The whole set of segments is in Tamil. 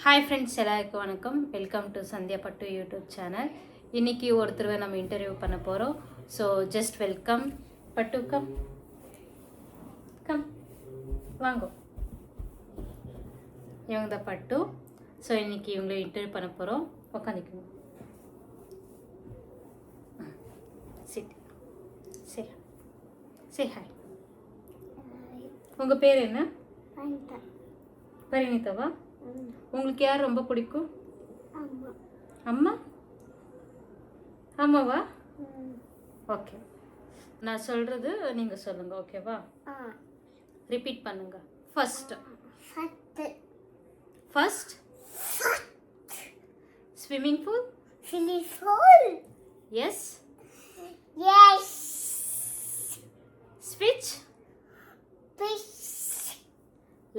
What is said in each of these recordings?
ஹாய் ஃப்ரெண்ட்ஸ், எல்லாருக்கும் வணக்கம். வெல்கம் டு சந்தியா பட்டு யூடியூப் சேனல். இன்றைக்கி ஒருத்தருவை நம்ம இன்டர்வியூ பண்ண போகிறோம். So just welcome. பட்டு கம் கம் வாங்கோ. இவங்க தான் பட்டு. ஸோ இன்றைக்கி இவங்களை இன்டர்வியூ பண்ண போகிறோம். உட்காந்துக்குங்க. சிட். சரி சரி. ஹாய். உங்கள் பேர் என்ன? பரிணிதாவா? உங்களுக்கு யார் ரொம்ப பிடிக்கும்? அம்மா. அம்மாவா? ஓகே, நான் சொல்கிறது நீங்கள் சொல்லுங்கள், ஓகேவா? ரிப்பீட் பண்ணுங்க. First swimming pool. எஸ். ஸ்விட்ச்.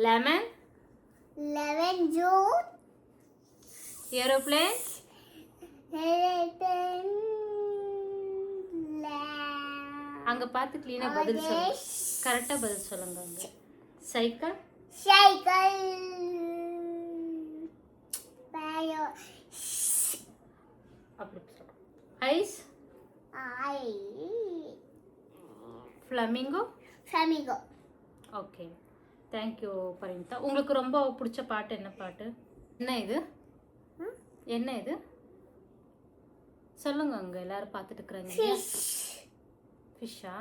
லெமன். Juice. Aeroplane. அங்க பார்த்து க்ளீனா பதில் சொல்லுங்க. கரெக்டா பதில் சொல்லுங்க. அங்க சைக்கிள். அப்படி சொல்லுங்க. Ice. Flamingo. Okay, thank you Parinita. உங்களுக்கு ரொம்ப பிடிச்ச பாட்டு என்ன பாட்டு? என்ன இது சொல்லுங்க. அங்கே எல்லாரும் பார்த்துட்டு இருக்கிறாங்க. ஃபிஷ்ஷா?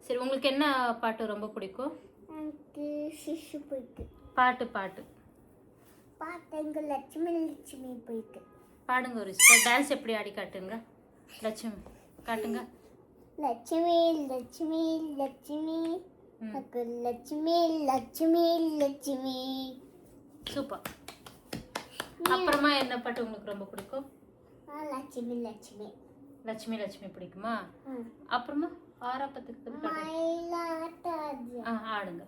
சரி, உங்களுக்கு என்ன பாட்டு ரொம்ப பிடிக்கும்? பாட்டு லட்சுமி போயிட்டு பாடுங்க. ஒரு டான்ஸ் எப்படி ஆடி காட்டுங்க. லட்சுமி காட்டுங்க. லட்சுமி லட்சுமி லட்சுமி. சூப்பர். அப்புறமா என்ன பாட்டு உங்களுக்கு ரொம்ப பிடிக்கும்? லட்சுமி பிடிக்குமா? அப்புறமா ஆராப்பத்துக்கு ஆடுங்க.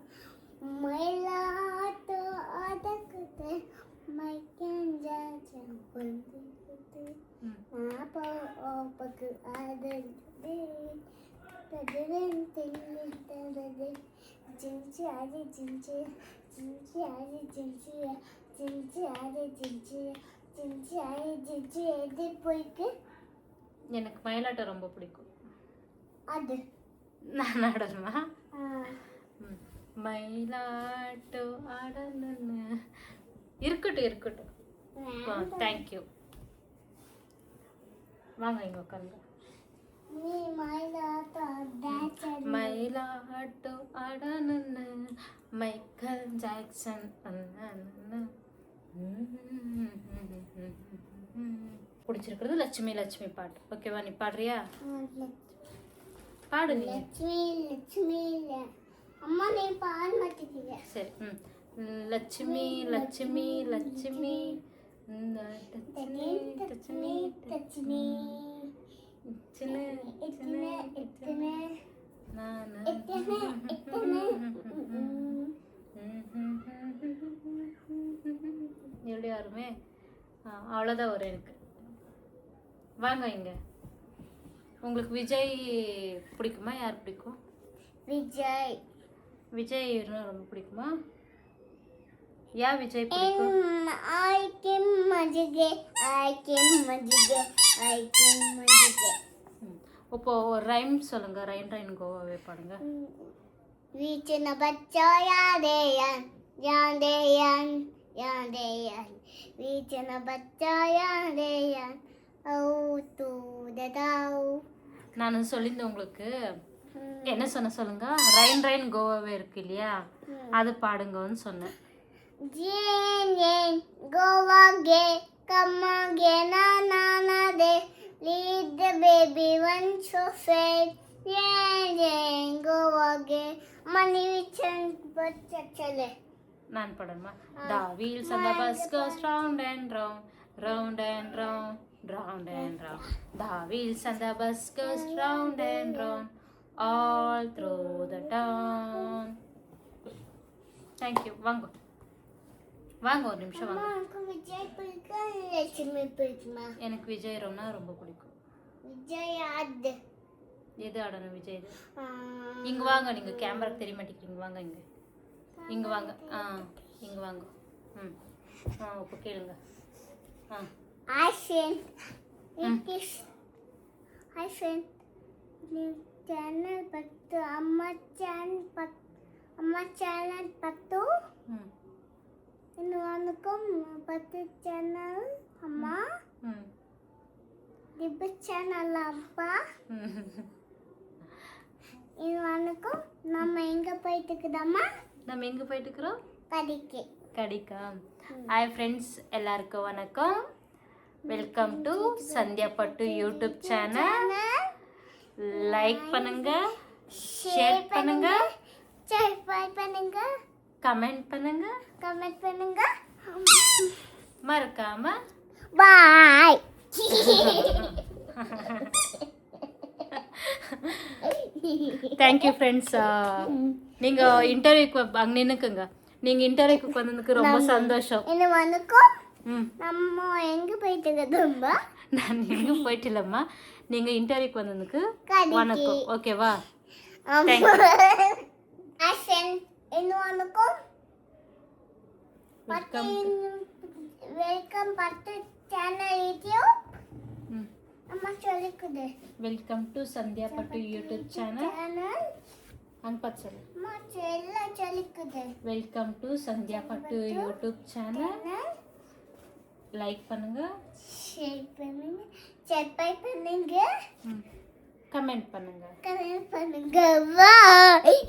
எனக்கு மயிலாட்டம் ரொம்ப பிடிக்கும். அது நான் ஆடணுமா? மயிலாட்டம் ஆடணும்னு இருக்கட்டும். தேங்க்யூ. வாங்க இங்க உட்காருங்க. மயிலாட்டம் ஆடணும்னு மைக்கேல் ஜாக்சன். பிடிச்சிருக்கிறது லட்சுமி பாட்டு. ஓகேவா? நீ பாடுறியா? பாடு நீ. அம்மா நீ பாட மாட்டேங்க. சரி. லட்சுமி எப்படி வருமே? அவ்வளோதான் வரும் எனக்கு. வாங்க இங்க. உங்களுக்கு விஜய் பிடிக்குமா? யார் பிடிக்கும்? விஜய் ரொம்ப பிடிக்குமா? யா விஜய் பிடிக்கும்? இப்போ ஒரு ரைம் சொல்லுங்க. ரைன் கோவாவே பாடுங்க. வீச்சன பச்சா யாதேயன் வீச்சன பச்சா யாதேயன் நான் சொல்லியிருந்தேன் உங்களுக்கு. என்ன சொல்லுங்க. ரைன் கோவாவே இருக்கு இல்லையா, அது பாடுங்கன்னு சொன்னேன். கோவாகே கம்மாகே நானாதே lead the baby one so fast. கோவாகே மணி விச்சன் பச்சச்சலே. நான் பாடணுமா? The wheels on the bus goes round and round, round and round, round and round. The wheels on the bus goes round and round, all through the town. Thank you. வாங்க ஒரு நிமிஷம் வாங்க. எனக்கு விஜய் ரொம்ப பிடிக்கும். எது ஆடணும்? விஜய். இங்க வாங்க. நீங்க கேமராக்கு தெரிய மாட்டேங்கிறீங்க. வாங்க இங்க. இங்க வாங்க. இங்க வாங்க. இப்போ கேளுங்க. Hi friend, it is Hi friend. New channel pattu amma channel pattu. Inu anukum pattu channel amma. Dibba channel appa. Inu anukum நம்ம எங்க போயிட்டு இருக்கோம்மா? நம்ம எங்க போயிட்டு இருக்கோம்? கடிக்கா. ஹாய் ஃப்ரெண்ட்ஸ், எல்லாருக்கும் வணக்கம். வெல்கம் டு சந்தியா பட்டு யூடியூப் சேனல். லைக் பண்ணுங்க, ஷேர் பண்ணுங்க, கமெண்ட் பண்ணுங்க, மறக்காம பாய். Thank you friends. நீங்கள் இன்டர்வியூக்கு அங்கே நின்றுக்குங்க. நீங்கள் இன்டர்வியூக்கு வந்ததுக்கு ரொம்ப சந்தோஷம். என்ன வணக்கம். நம்ம எங்க போயிட்டு இருக்கோம்மா? நான் எங்கேயும் போயிட்டு இல்லைம்மா, நீங்கள் இன்டர்வியூக்கு வந்ததுக்கு வணக்கம். ஓகேவா? வெல்கம் பட்டு சேனல் யூடியூப். அம்மா சொல்லிக்குது. வெல்கம் டு சந்தியா பட்டு யூடியூப் சேனல். அன்பச்சல் அம்மா சொல்லிக்குது. வெல்கம் டு சந்தியா பட்டு யூடியூப் சேனல். லைக் பண்ணுங்க, ஷேர் பண்ணுங்க, கமெண்ட் பண்ணுங்க. பாய்.